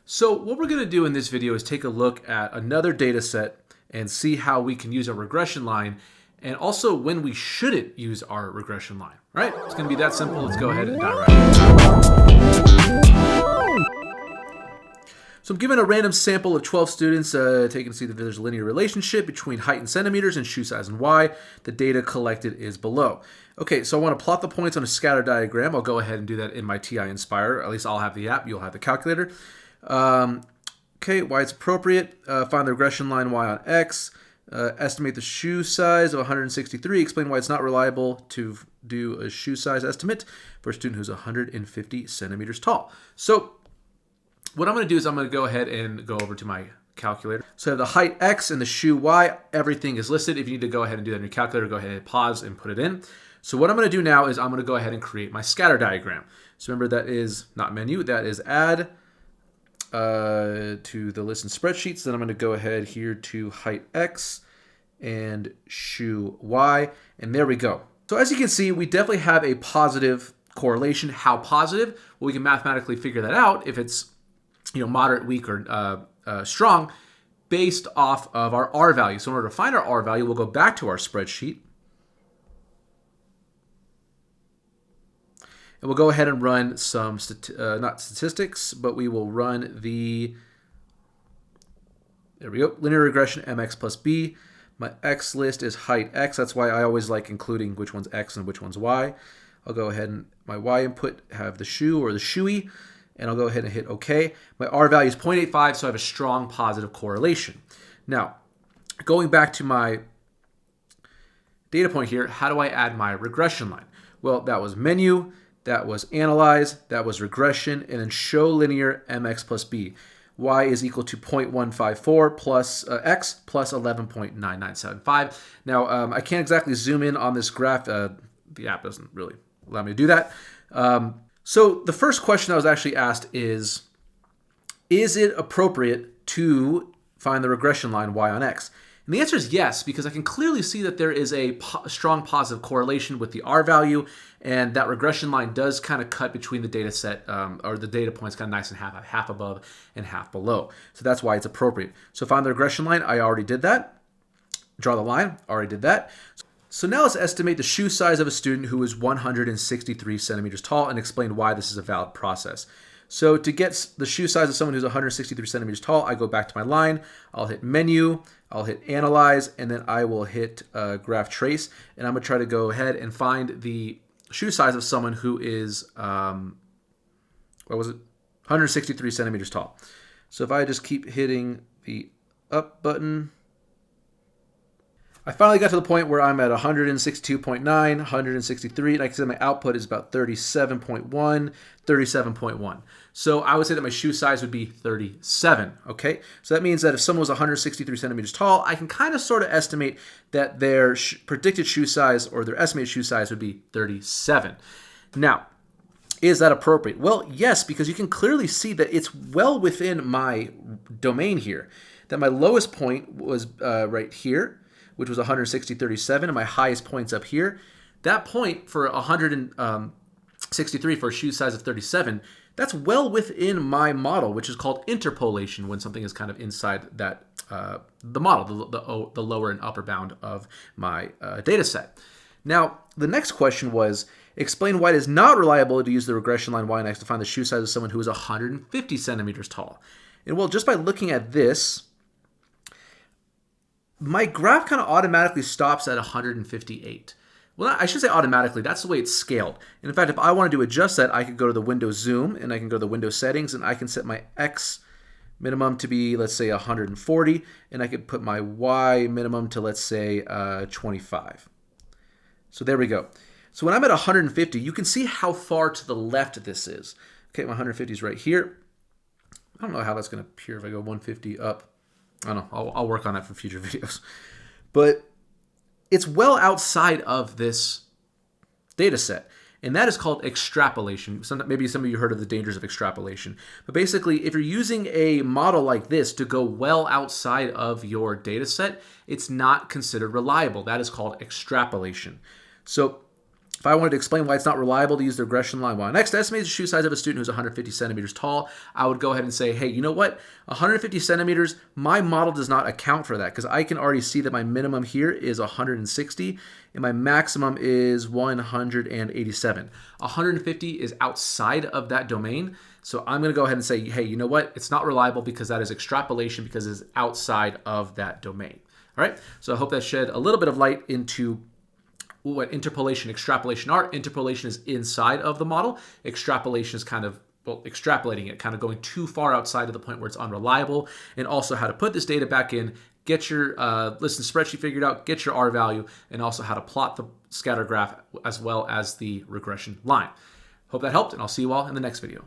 So what we're going to do in this video is take a look at another data set and see how we can use a regression line and also when we shouldn't use our regression line. All right, it's going to be that simple. Let's go ahead and dive right in. So I'm given a random sample of 12 students. Taken to see that there's a linear relationship between height in centimeters and shoe size in Y. The data collected is below. Okay, so I want to plot the points on a scatter diagram. I'll go ahead and do that in my TI N-Spire. At least I'll have the app. You'll have the calculator. Okay, Y is appropriate. Find the regression line Y on X. Estimate the shoe size of 163. Explain why it's not reliable to do a shoe size estimate for a student who's 150 centimeters tall. So what I'm going to do is I'm going to go ahead and go over to my calculator. So I have the height X and the shoe Y. Everything is listed. If you need to go ahead and do that in your calculator, go ahead and pause and put it in. So what I'm going to do now is I'm going to go ahead and create my scatter diagram. So remember, that is not menu, that is add to the list in spreadsheets. Then I'm going to go ahead here to height X and shoe Y, and there we go. So as you can see, we definitely have a positive correlation. How positive? Well, we can mathematically figure that out if it's moderate, weak, or strong based off of our R value. So in order to find our R value, we'll go back to our spreadsheet. And we'll go ahead and run some, not statistics, but we will run the, there we go, linear regression mx plus b. My x list is height x. That's why I always like including which one's x and which one's y. I'll go ahead and my y input have the shoe or the shoey, and I'll go ahead and hit OK. My R value is 0.85, so I have a strong positive correlation. Now, going back to my data point here, how do I add my regression line? Well, that was menu, that was analyze, that was regression, and then show linear mx plus b. Y is equal to 0.154 plus x plus 11.9975. Now, I can't exactly zoom in on this graph. The app doesn't really allow me to do that. So the first question I was actually asked is it appropriate to find the regression line Y on X? And the answer is yes, because I can clearly see that there is a strong positive correlation with the R value, and that regression line does kind of cut between the data set, or the data points kind of nice and half above and half below. So that's why it's appropriate. So find the regression line, I already did that. Draw the line, already did that. So now let's estimate the shoe size of a student who is 163 centimeters tall and explain why this is a valid process. So to get the shoe size of someone who's 163 centimeters tall, I go back to my line, I'll hit menu, I'll hit analyze, and then I will hit graph trace, and I'm gonna try to go ahead and find the shoe size of someone who is, 163 centimeters tall. So if I just keep hitting the up button, I finally got to the point where I'm at 162.9, 163, and like I said, my output is about 37.1, 37.1. So I would say that my shoe size would be 37, okay? So that means that if someone was 163 centimeters tall, I can kind of sort of estimate that their predicted shoe size or their estimated shoe size would be 37. Now, is that appropriate? Well, yes, because you can clearly see that it's well within my domain here, that my lowest point was right here, which was 160.37, and my highest point's up here. That point for 163 for a shoe size of 37, that's well within my model, which is called interpolation, when something is kind of inside that the model, the lower and upper bound of my data set. Now, the next question was, explain why it is not reliable to use the regression line Y and X to find the shoe size of someone who is 150 centimeters tall. And well, just by looking at this, my graph kind of automatically stops at 158. Well, I should say automatically. That's the way it's scaled. And in fact, if I wanted to adjust that, I could go to the window zoom, and I can go to the window settings, and I can set my X minimum to be, let's say, 140, and I could put my Y minimum to, let's say, 25. So there we go. So when I'm at 150, you can see how far to the left this is. Okay, my 150 is right here. I don't know how that's going to appear if I go 150 up. I don't know. I'll work on that for future videos. But it's well outside of this data set. And that is called extrapolation. Maybe some of you heard of the dangers of extrapolation. But basically, if you're using a model like this to go well outside of your data set, it's not considered reliable. That is called extrapolation. So if If I wanted to explain why it's not reliable to use the regression line, well, next estimate the shoe size of a student who's 150 centimeters tall, I would go ahead and say, hey, you know what? 150 centimeters, my model does not account for that because I can already see that my minimum here is 160 and my maximum is 187. 150 is outside of that domain. So I'm going to go ahead and say, hey, you know what? It's not reliable because that is extrapolation because it's outside of that domain. All right. So I hope that shed a little bit of light into what interpolation, extrapolation are. Interpolation is inside of the model. Extrapolation is kind of, well, extrapolating it, kind of going too far outside of the point where it's unreliable, and also how to put this data back in, get your list and spreadsheet figured out, get your R value, and also how to plot the scatter graph as well as the regression line. Hope that helped, and I'll see you all in the next video.